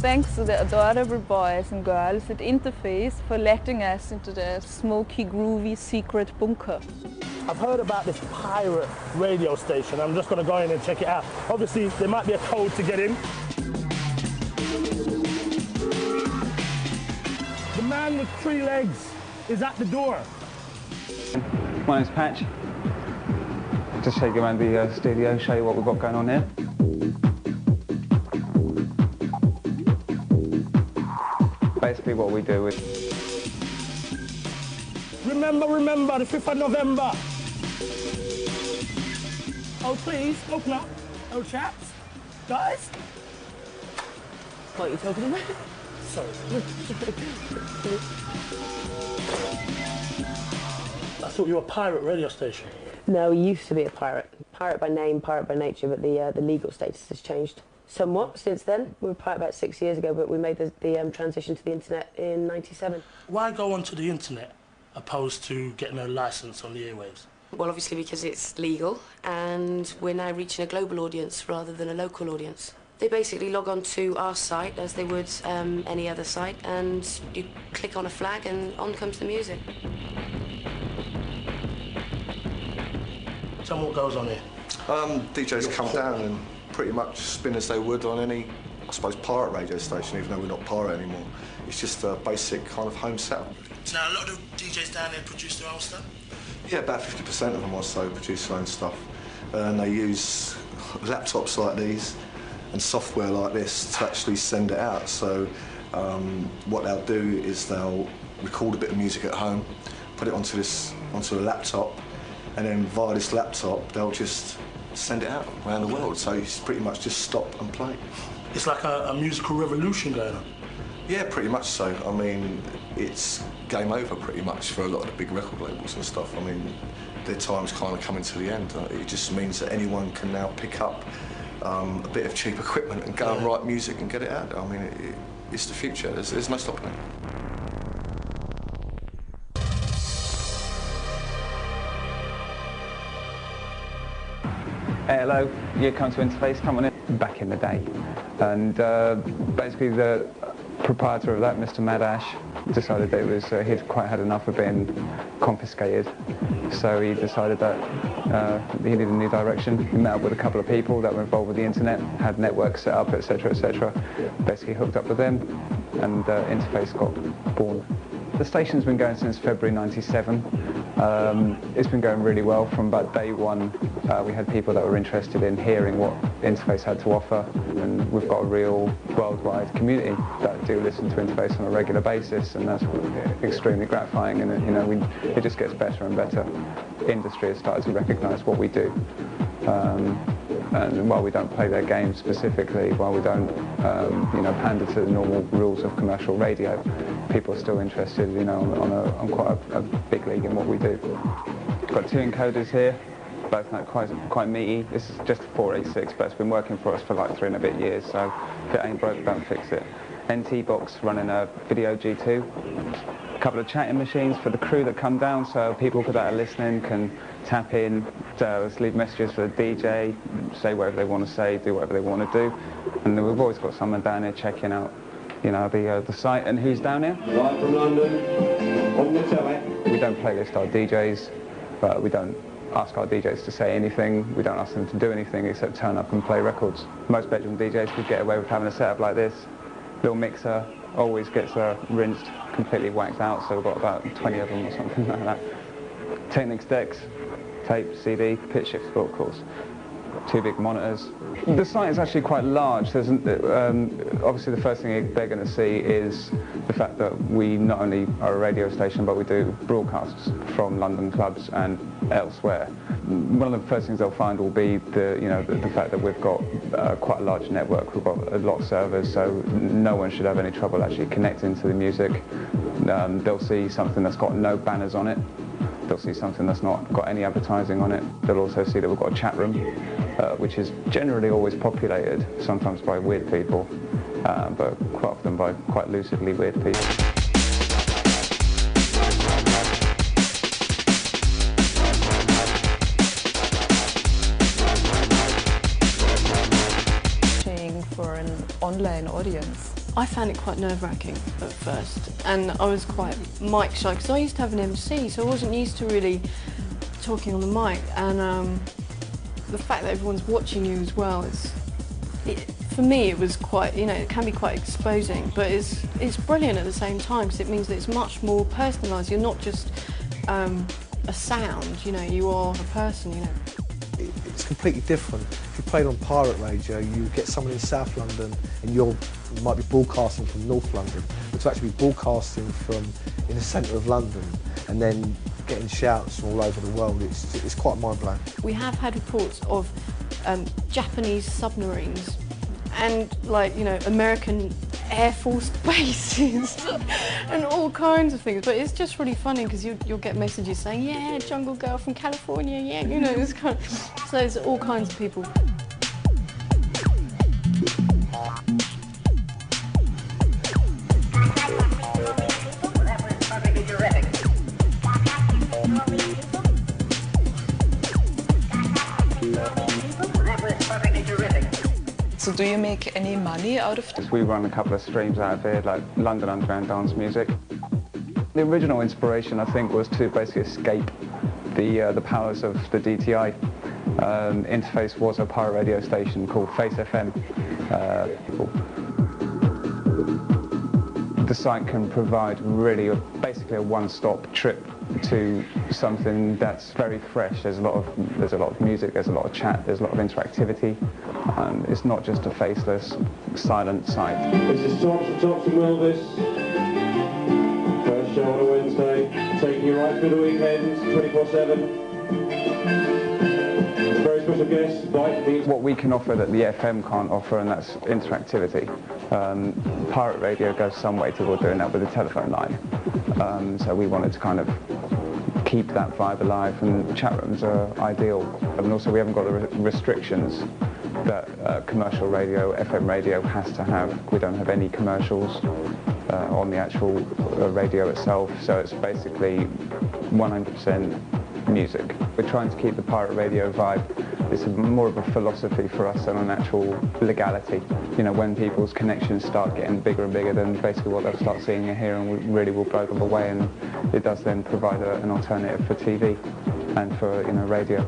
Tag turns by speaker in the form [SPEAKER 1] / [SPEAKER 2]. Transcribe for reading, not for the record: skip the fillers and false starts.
[SPEAKER 1] Thanks to the adorable boys and girls at interFACE for letting us into their smoky, groovy secret bunker.
[SPEAKER 2] I've heard about this pirate radio station. I'm just going to go in and check it out. Obviously, there might be a code to get in. The man with 3 legs is at the door.
[SPEAKER 3] My name's Patch. Just take you around the studio, show you what we've got going on here. Basically what we do is...
[SPEAKER 2] Remember, the 5th of November. Oh, please, open up. Oh, chaps. Guys. What are you talking about? Sorry. I thought you were a pirate radio station.
[SPEAKER 4] No, we used to be a pirate. Pirate by name, pirate by nature, but the legal status has changed somewhat since then. We were a pirate about 6 years ago, but we made the transition to the internet in '97.
[SPEAKER 2] Why go onto the internet opposed to getting a license on the airwaves?
[SPEAKER 4] Well, obviously because it's legal, and we're now reaching a global audience rather than a local audience. They basically log on to our site as they would any other site, and you click on a flag and on comes the music.
[SPEAKER 2] Tell me what goes on here.
[SPEAKER 5] DJs come down and pretty much spin as they would on any, I suppose, pirate radio station, even though we're not pirate anymore. It's just a basic kind of home setup.
[SPEAKER 2] So now a lot of DJs down there produce their own stuff?
[SPEAKER 5] Yeah, about 50% of them or so produce their own stuff. And they use laptops like these and software like this to actually send it out. So what they'll do is they'll record a bit of music at home, put it onto a laptop, and then via this laptop they'll just send it out around the world. So it's pretty much just stop and play.
[SPEAKER 2] It's like a musical revolution going on.
[SPEAKER 5] Yeah, pretty much so. I mean, it's game over pretty much for a lot of the big record labels and stuff. I mean, their time's kind of coming to the end. It just means that anyone can now pick up a bit of cheap equipment and go and write music and get it out. I mean, it's the future. There's no stopping it.
[SPEAKER 3] Hey, hello, you come to interFACE, come on in. Back in the day. And basically the proprietor of that, Mr. Madash, decided that it was, he'd quite had enough of being confiscated. So he decided that he needed a new direction. He met up with a couple of people that were involved with the internet, had networks set up, etc., etc. Basically hooked up with them, and interFACE got born. The station's been going since February '97. It's been going really well. From about day one, we had people that were interested in hearing what interFACE had to offer, and we've got a real worldwide community that do listen to interFACE on a regular basis, and that's extremely gratifying. And you know, it just gets better and better. Industry has started to recognise what we do. And while we don't play their games specifically, while we don't, you know, pander to the normal rules of commercial radio, people are still interested, you know, on quite a big league in what we do. We've got 2 encoders here, both quite meaty. This is just a 486, but it's been working for us for like 3 and a bit years, so if it ain't broke, don't fix it. NT box running a video G2. A couple of chatting machines for the crew that come down, so people that are listening can tap in, leave messages for the DJ, say whatever they want to say, do whatever they want to do. And then we've always got someone down here checking out, you know, the site. And who's down here?
[SPEAKER 6] Live from London, on the telly.
[SPEAKER 3] We don't playlist our DJs, but we don't ask our DJs to say anything. We don't ask them to do anything except turn up and play records. Most bedroom DJs could get away with having a setup like this. Little mixer, always gets rinsed, completely whacked out, so we've got about 20 of them or something like that. Technics decks, tape, CD, pitch shifter, of course. 2 big monitors. The site is actually quite large. There's, obviously the first thing they're going to see is the fact that we not only are a radio station, but we do broadcasts from London clubs and elsewhere. One of the first things they'll find will be the fact that we've got quite a large network. We've got a lot of servers, so no one should have any trouble actually connecting to the music. They'll see something that's got no banners on it. They'll see something that's not got any advertising on it. They'll also see that we've got a chat room, which is generally always populated, sometimes by weird people, but quite often by quite lucidly weird people.
[SPEAKER 1] For an online audience.
[SPEAKER 7] I found it quite nerve-wracking at first, and I was quite mic shy because I used to have an MC, so I wasn't used to really talking on the mic, and the fact that everyone's watching you as well, for me it was quite, you know, it can be quite exposing, but it's brilliant at the same time because it means that it's much more personalised. You're not just a sound, you know, you are a person, you know.
[SPEAKER 8] It's completely different. If you played on pirate radio, you get someone in South London and you might be broadcasting from North London, but to actually be broadcasting from in the centre of London and then getting shouts from all over the world, it's quite mind-blowing.
[SPEAKER 7] We have had reports of Japanese submarines and, like, you know, American Air Force bases and all kinds of things, but it's just really funny because you'll get messages saying, yeah, Jungle Girl from California, yeah, you know, it's kind of, so there's all kinds of people.
[SPEAKER 1] So do you make any money out of this?
[SPEAKER 3] We run a couple of streams out of here, like London Underground Dance Music. The original inspiration, I think, was to basically escape the powers of the DTI. interFACE was a pirate radio station called Face FM. The site can provide really basically a one-stop trip to something that's very fresh. There's a lot of music, there's a lot of chat, there's a lot of interactivity. It's not just a faceless, silent site.
[SPEAKER 6] This is Thompson Wilvis. First show on a Wednesday, taking you right through the weekends, 24/7. Very special guest, Mike.
[SPEAKER 3] What we can offer that the FM can't offer, and that's interactivity. Pirate radio goes some way toward doing that with the telephone line. So we wanted to kind of keep that vibe alive, and chat rooms are ideal. And also we haven't got the restrictions that commercial radio, FM radio has to have. We don't have any commercials on the actual radio itself, so it's basically 100% music. We're trying to keep the pirate radio vibe. It's more of a philosophy for us than an actual legality. You know, when people's connections start getting bigger and bigger, then basically what they'll start seeing and hearing really will blow them away, and it does then provide an alternative for TV and for, you know, radio.